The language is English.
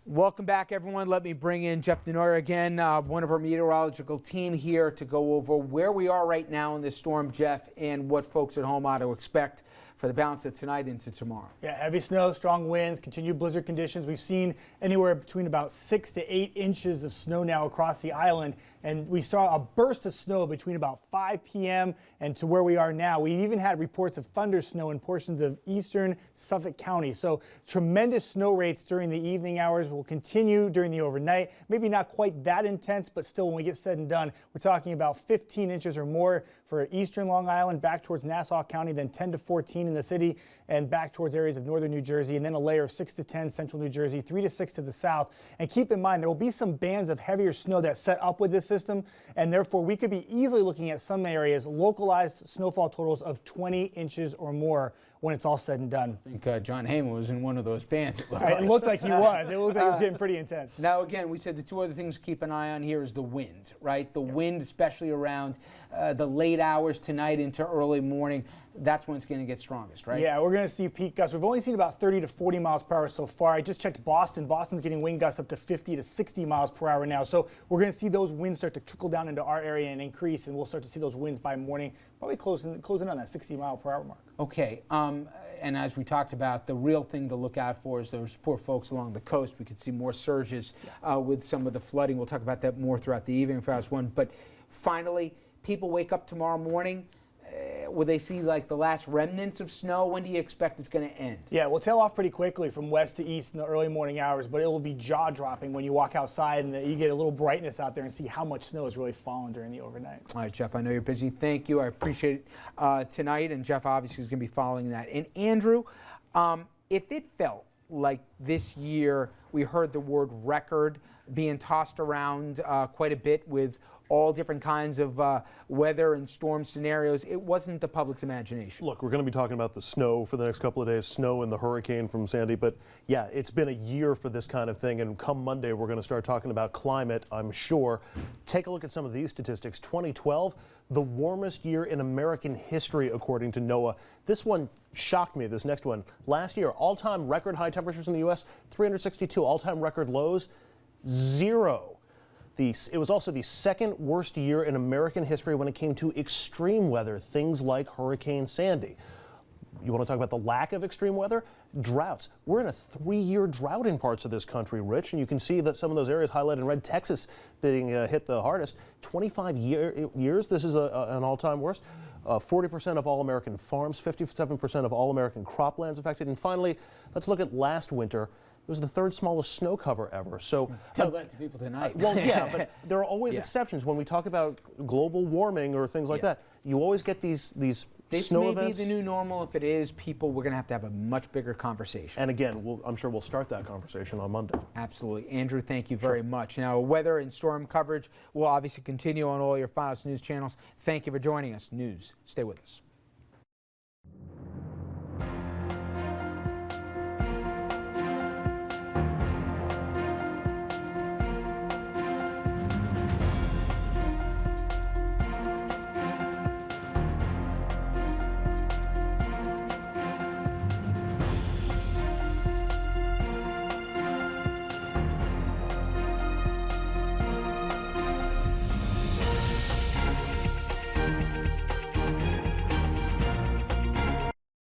Welcome back, everyone. Let me bring in Jeff Denoyer again, one of our meteorological team here to go over where we are right now in this storm, Jeff, and what folks at home ought to expect for the balance of tonight into tomorrow. Yeah, heavy snow, strong winds, continued blizzard conditions. We've seen anywhere between about 6 to 8 inches of snow now across the island, and we saw a burst of snow between about 5 p.m. and to where we are now. We even had reports of thunder snow in portions of eastern Suffolk County. So tremendous snow rates during the evening hours will continue during the overnight. Maybe not quite that intense, but still, when we get said and done, we're talking about 15 inches or more for eastern Long Island, back towards Nassau County, then 10 to 14 in the city and back towards areas of northern New Jersey, and then a layer of 6 to 10 central New Jersey, 3 to 6 to the south. And keep in mind, there will be some bands of heavier snow that set up with this system, and therefore we could be easily looking at some areas localized snowfall totals of 20 inches or more when it's all said and done. I think John Heyman was in one of those bands. It looked like he was. It looked like it was getting pretty intense. Now, again, we said the two other things to keep an eye on here is the wind, right? The wind, especially around the late hours tonight into early morning. That's when it's going to get strongest, right? Yeah, we're going to see peak gusts. We've only seen about 30 to 40 miles per hour so far. I just checked Boston. Boston's getting wind gusts up to 50 to 60 miles per hour now. So we're going to see those winds start to trickle down into our area and increase, and we'll start to see those winds by morning, probably closing on that 60 mile per hour mark. Okay. And as we talked about, the real thing to look out for is those poor folks along the coast. We could see more surges with some of the flooding. We'll talk about that more throughout the evening for us one. But finally, people wake up tomorrow morning. Will they see like the last remnants of snow? When do you expect it's going to end? Yeah, we'll tail off pretty quickly from west to east in the early morning hours, but it will be jaw-dropping when you walk outside and you get a little brightness out there and see how much snow has really fallen during the overnight. All right, Jeff, I know you're busy. Thank you. I appreciate it tonight, and Jeff obviously is going to be following that. And Andrew, if it felt like this year we heard the word record being tossed around quite a bit with all different kinds of weather and storm scenarios, it wasn't the public's imagination. Look, we're going to be talking about the snow for the next couple of days, snow and the hurricane from Sandy, but yeah, it's been a year for this kind of thing, and come Monday we're going to start talking about climate, I'm sure. Take a look at some of these statistics. 2012, the warmest year in American history according to NOAA. This one shocked me, this next one. Last year, all-time record high temperatures in the U.S., 362, all-time record lows, 0. It was also the second worst year in American history when it came to extreme weather, things like Hurricane Sandy. You want to talk about the lack of extreme weather? Droughts. We're in a 3-year drought in parts of this country, Rich, and you can see that some of those areas highlighted in red, Texas being hit the hardest. 25 years, this is an all-time worst. 40% of all American farms, 57% of all American croplands affected. And finally, let's look at last winter. It was the third smallest snow cover ever. So tell that to people tonight. Well, yeah, but there are always exceptions when we talk about global warming or things like that. You always get these snow events. This may be the new normal. If it is, people, we're going to have a much bigger conversation. And again, I'm sure we'll start that conversation on Monday. Absolutely. Andrew, thank you very much. Now, weather and storm coverage will obviously continue on all your Fios News channels. Thank you for joining us. News, stay with us.